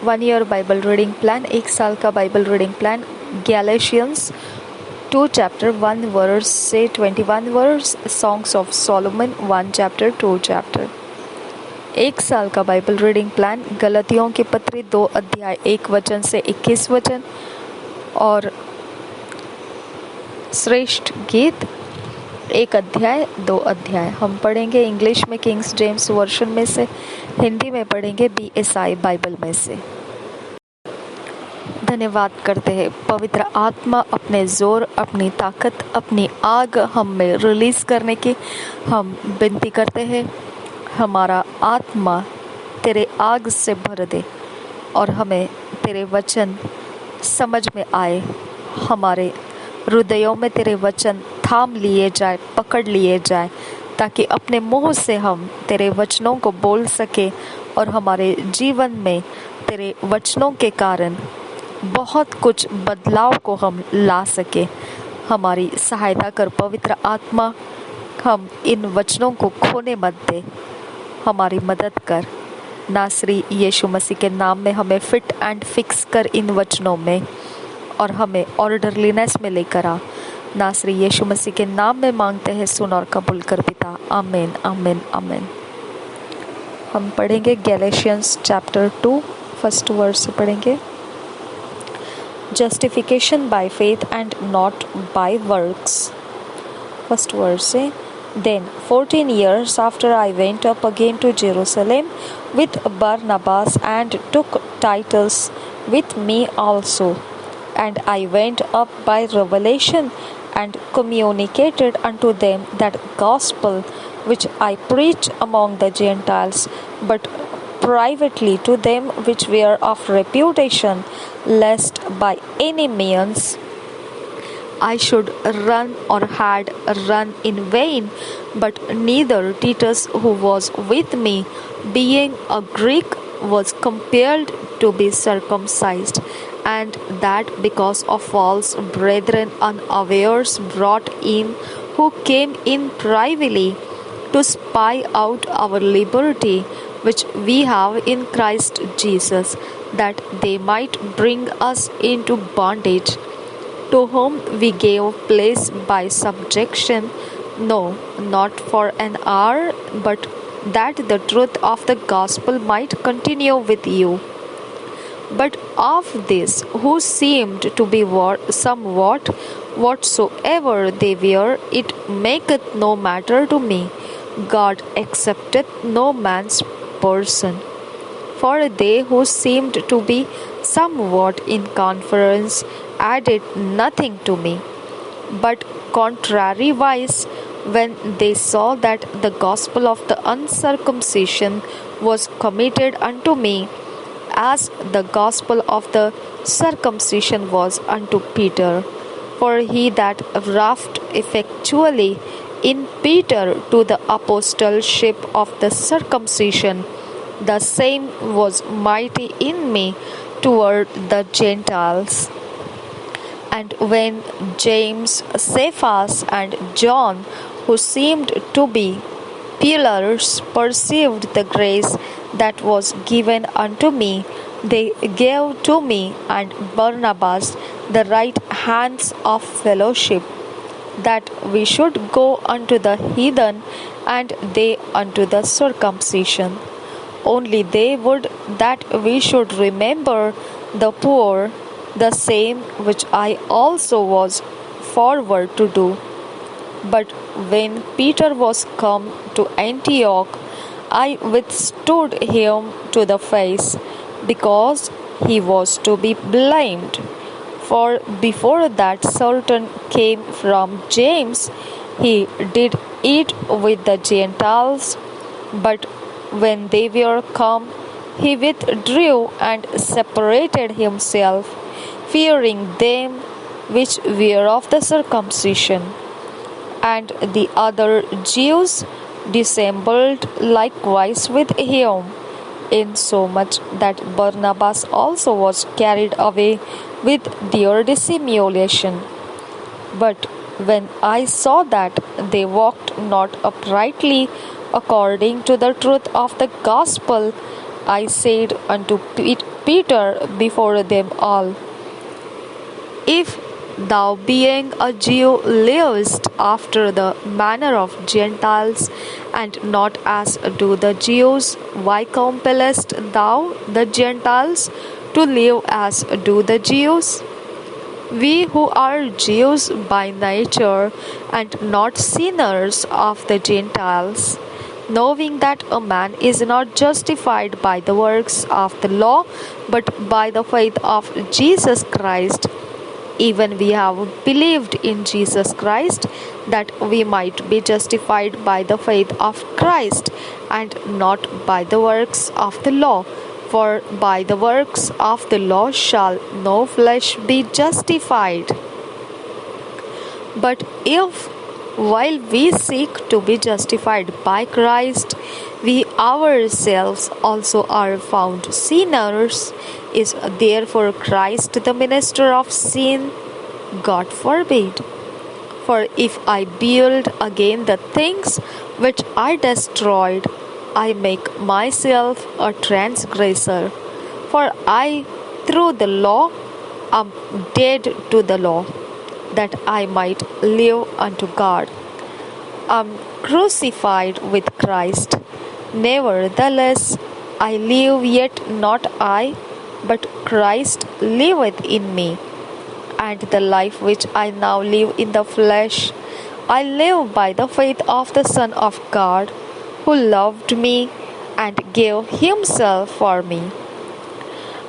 1 year Bible reading plan, 1 साल का Bible reading plan, Galatians 2 chapter 1 verse से 21 verse, songs of Solomon 1 chapter 2 chapter. 1 साल का Bible reading plan, गलतियों की पत्री 2 अध्याय 1 वचन से 21 वचन और श्रेष्ठ गीत 1 अध्याय 2 अध्याय। हम पढ़ेंगे इंग्लिश में किंग्स जेम्स वर्शन में से, हिंदी में पढ़ेंगे BSI बाइबल में से। धन्यवाद करते हैं पवित्र आत्मा अपने जोर, अपनी ताकत, अपनी आग हम में रिलीज करने की हम विनती करते हैं। हमारा आत्मा तेरे आग से भर दे और हमें तेरे वचन समझ में आए, हमारे हृदयों में तेरे वचन थाम लिए जाए, पकड़ लिए जाए, ताकि अपने मुंह से हम तेरे वचनों को बोल सके और हमारे जीवन में तेरे वचनों के कारण बहुत कुछ बदलाव को हम ला सके। हमारी सहायता कर पवित्र आत्मा, हम इन वचनों को खोने मत दे, हमारी मदद कर। नासरी यीशु मसीह के नाम में हमें फिट एंड फिक्स कर इन वचनों में और हमें ऑर्डरलीनेस में लेकर आ। नासरी यीशु मसीह के नाम में मांगते हैं, सुन और कबूल कर पिता, आमीन आमीन आमीन। हम पढ़ेंगे गैलेशियंस चैप्टर 2 फर्स्ट वर्स से पढ़ेंगे। Justification by faith and not by works. First verse से, Then 14 years after I went up again to Jerusalem with Barnabas and took Titus with me also. And I went up by revelation and communicated unto them that gospel which I preach among the Gentiles, but privately to them which were of reputation, lest by any means I should run or had run in vain. But neither Titus, who was with me, being a Greek, was compelled to be circumcised, and that because of false brethren unawares brought in, who came in privately to spy out our liberty which we have in Christ Jesus, that they might bring us into bondage, to whom we gave place by subjection, no, not for an hour, but that the truth of the gospel might continue with you. But of this, who seemed to be somewhat whatsoever they were, it maketh no matter to me. God accepteth no man's person. For they who seemed to be somewhat in conference added nothing to me, but contrariwise, when they saw that the gospel of the uncircumcision was committed unto me, as the gospel of the circumcision was unto Peter. For he that wrought effectually in Peter to the apostleship of the circumcision, the same was mighty in me toward the Gentiles. And when James, Cephas, and John, who seemed to be pillars, perceived the grace that was given unto me, they gave to me and Barnabas the right hands of fellowship, that we should go unto the heathen, and they unto the circumcision. Only they would that we should remember the poor, the same which I also was forward to do. But when Peter was come to Antioch, I withstood him to the face, because he was to be blamed. For before that certain came from James, he did eat with the Gentiles, but when they were come, he withdrew and separated himself, fearing them which were of the circumcision. And the other Jews dissembled likewise with him, insomuch that Barnabas also was carried away with their dissimulation. But when I saw that they walked not uprightly according to the truth of the gospel, I said unto Peter before them all, If thou being a Jew livest after the manner of Gentiles, and not as do the Jews, why compellest thou the Gentiles to live as do the Jews? We who are Jews by nature, and not sinners of the Gentiles, knowing that a man is not justified by the works of the law, but by the faith of Jesus Christ, even we have believed in Jesus Christ, that we might be justified by the faith of Christ, and not by the works of the law. For by the works of the law shall no flesh be justified. But if, while we seek to be justified by Christ, we ourselves also are found sinners, is therefore Christ the minister of sin? God forbid. For if I build again the things which I destroyed, I make myself a transgressor. For I, through the law, am dead to the law, that I might live unto God. I am crucified with Christ. Nevertheless, I live, yet not I, but Christ liveth in me. And the life which I now live in the flesh, I live by the faith of the Son of God, who loved me and gave himself for me.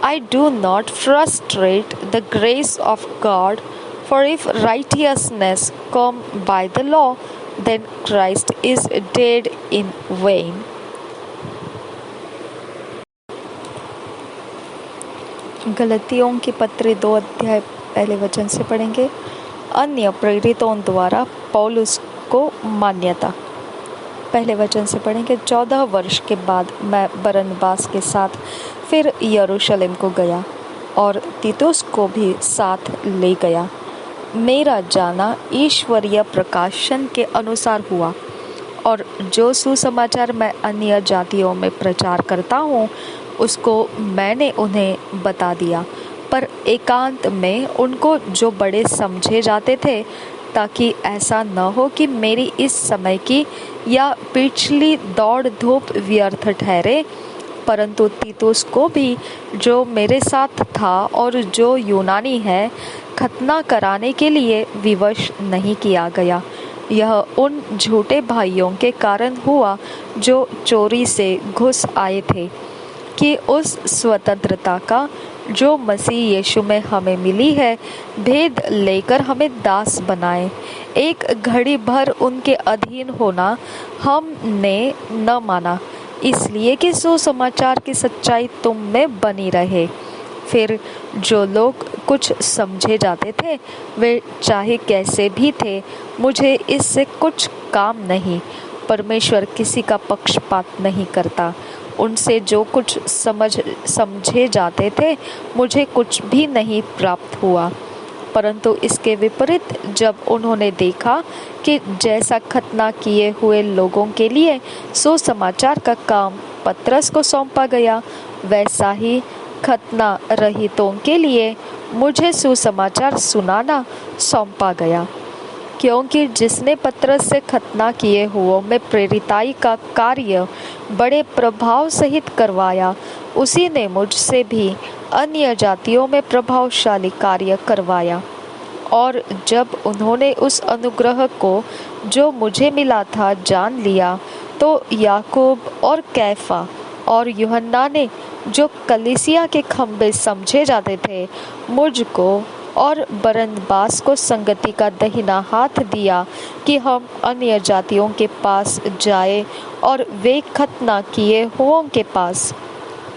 I do not frustrate the grace of God, for if righteousness come by the law, then Christ is dead in vain. गलतियों की पत्री 2 अध्याय पहले वचन से पढ़ेंगे। अन्य प्रेरितों द्वारा पौलुस को मान्यता। पहले वचन से पढ़ेंगे। 14 वर्ष के बाद मैं बरनबास के साथ फिर यरूशलेम को गया और तीतुस को भी साथ ले गया। मेरा जाना ईश्वरीय प्रकाशन के अनुसार हुआ, और जो सुसमाचार मैं अन्य जातियों में प्रचार करता हूँ उसको मैंने उन्हें बता दिया, पर एकांत में उनको जो बड़े समझे जाते थे, ताकि ऐसा न हो कि मेरी इस समय की या पिछली दौड़ धूप व्यर्थ ठहरे। परंतु तीतुस को भी, जो मेरे साथ था और जो यूनानी है, खतना कराने के लिए विवश नहीं किया गया। यह उन झूठे भाइयों के कारण हुआ जो चोरी से घुस आए थे, कि उस स्वतंत्रता का जो मसीह यीशु में हमें मिली है भेद लेकर हमें दास बनाए। एक घड़ी भर उनके अधीन होना हमने न माना, इसलिए कि सुसमाचार की सच्चाई तुम में बनी रहे। फिर जो लोग कुछ समझे जाते थे वे चाहे कैसे भी थे, मुझे इससे कुछ काम नहीं। परमेश्वर किसी का पक्षपात नहीं करता। उनसे जो कुछ समझे जाते थे मुझे कुछ भी नहीं प्राप्त हुआ। परंतु इसके विपरीत जब उन्होंने देखा कि जैसा खतना किए हुए लोगों के लिए सुसमाचार का काम पतरस को सौंपा गया, वैसा ही खतना रहितों के लिए मुझे सुसमाचार सुनाना सौंपा गया। क्योंकि जिसने पतरस से खतना किए हुओं में प्रेरिताई का कार्य बड़े प्रभाव सहित करवाया, उसी ने मुझसे भी अन्य जातियों में प्रभावशाली कार्य करवाया। और जब उन्होंने उस अनुग्रह को जो मुझे मिला था जान लिया, तो याकूब और कैफा और यूहन्ना ने, जो कलीसिया के खंबे समझे जाते थे, मुझको और बरनबास को संगति का दहिना हाथ दिया कि हम अन्य जातियों के पास जाए, और वे खतना किए हुओं के पास।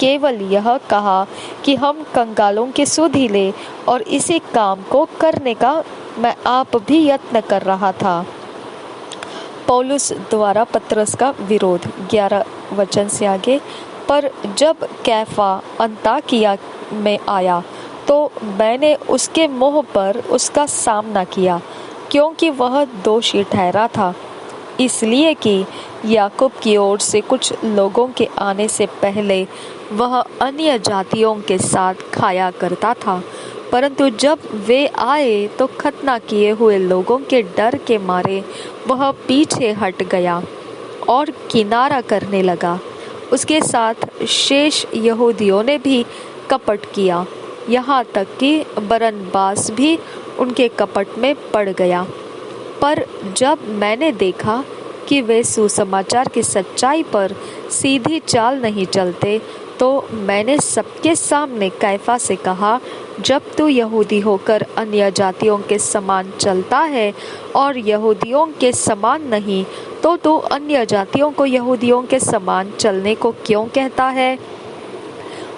केवल यह कहा कि हम कंगालों की सुधि ले, और इसी काम को करने का मैं आप भी यत्न कर रहा था। पौलुस द्वारा पतरस का विरोध। 11 वचन से आगे। पर जब कैफा अन्ताकिया में आया तो मैंने उसके मुँह पर उसका सामना किया, क्योंकि वह दोषी ठहरा था। इसलिए कि याकूब की ओर से कुछ लोगों के आने से पहले वह अन्य जातियों के साथ खाया करता था, परंतु जब वे आए तो खतना किए हुए लोगों के डर के मारे वह पीछे हट गया और किनारा करने लगा। उसके साथ शेष यहूदियों ने भी कपट किया, यहाँ तक कि बरनबास भी उनके कपट में पड़ गया। पर जब मैंने देखा कि वे सुसमाचार की सच्चाई पर सीधी चाल नहीं चलते, तो मैंने सबके सामने कैफा से कहा, जब तू यहूदी होकर अन्य जातियों के समान चलता है और यहूदियों के समान नहीं, तो तू अन्य जातियों को यहूदियों के समान चलने को क्यों कहता है?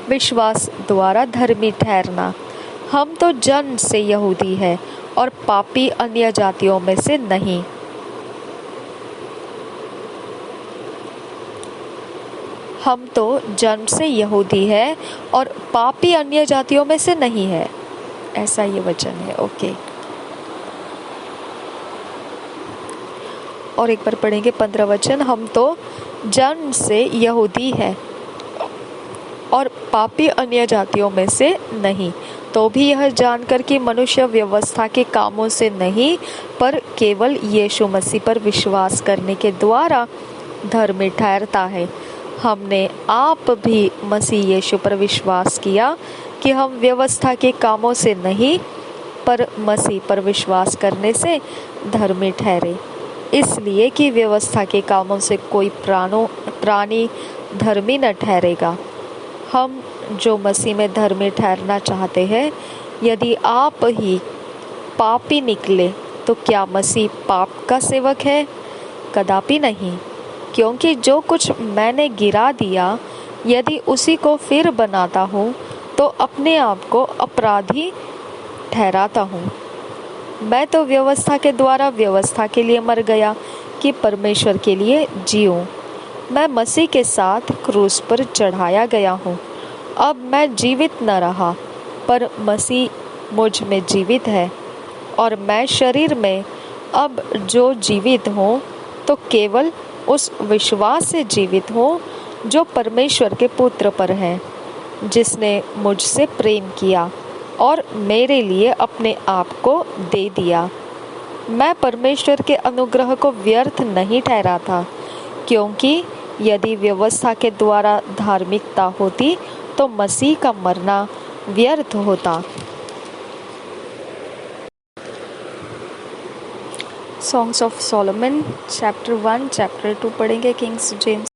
विश्वास द्वारा धर्मी ठहरना। हम तो जन्म से यहूदी हैं और पापी अन्य जातियों में से नहीं। हम तो जन्म से यहूदी है और पापी अन्य जातियों में से नहीं है, ऐसा ये वचन है। ओके, और एक बार पढ़ेंगे 15 वचन। हम तो जन्म से यहूदी है और पापी अन्य जातियों में से नहीं, तो भी यह जानकर कि मनुष्य व्यवस्था के कामों से नहीं पर केवल यीशु मसीह पर विश्वास करने के द्वारा धर्मी ठहरता है। हमने आप भी मसीह यीशु पर विश्वास किया कि हम व्यवस्था के कामों से नहीं पर मसीह पर विश्वास करने से धर्मी ठहरे, इसलिए कि व्यवस्था के कामों से कोई प्राणी धर्मी न ठहरेगा। हम जो मसीह में धर्मी ठहरना चाहते हैं, यदि आप ही पापी निकले तो क्या मसीह पाप का सेवक है? कदापि नहीं, क्योंकि जो कुछ मैंने गिरा दिया यदि उसी को फिर बनाता हूँ तो अपने आप को अपराधी ठहराता हूँ। मैं तो व्यवस्था के द्वारा व्यवस्था के लिए मर गया कि परमेश्वर के लिए जीऊँ। मैं मसीह के साथ क्रूस पर चढ़ाया गया हूँ। अब मैं जीवित न रहा पर मसीह मुझ में जीवित है, और मैं शरीर में अब जो जीवित हूँ तो केवल उस विश्वास से जीवित हूँ जो परमेश्वर के पुत्र पर है, जिसने मुझसे प्रेम किया और मेरे लिए अपने आप को दे दिया। मैं परमेश्वर के अनुग्रह को व्यर्थ नहीं ठहराता, क्योंकि यदि व्यवस्था के द्वारा धार्मिकता होती तो मसीह का मरना व्यर्थ होता। Songs of Solomon chapter 1 chapter 2 पढ़ेंगे किंग्स जेम्स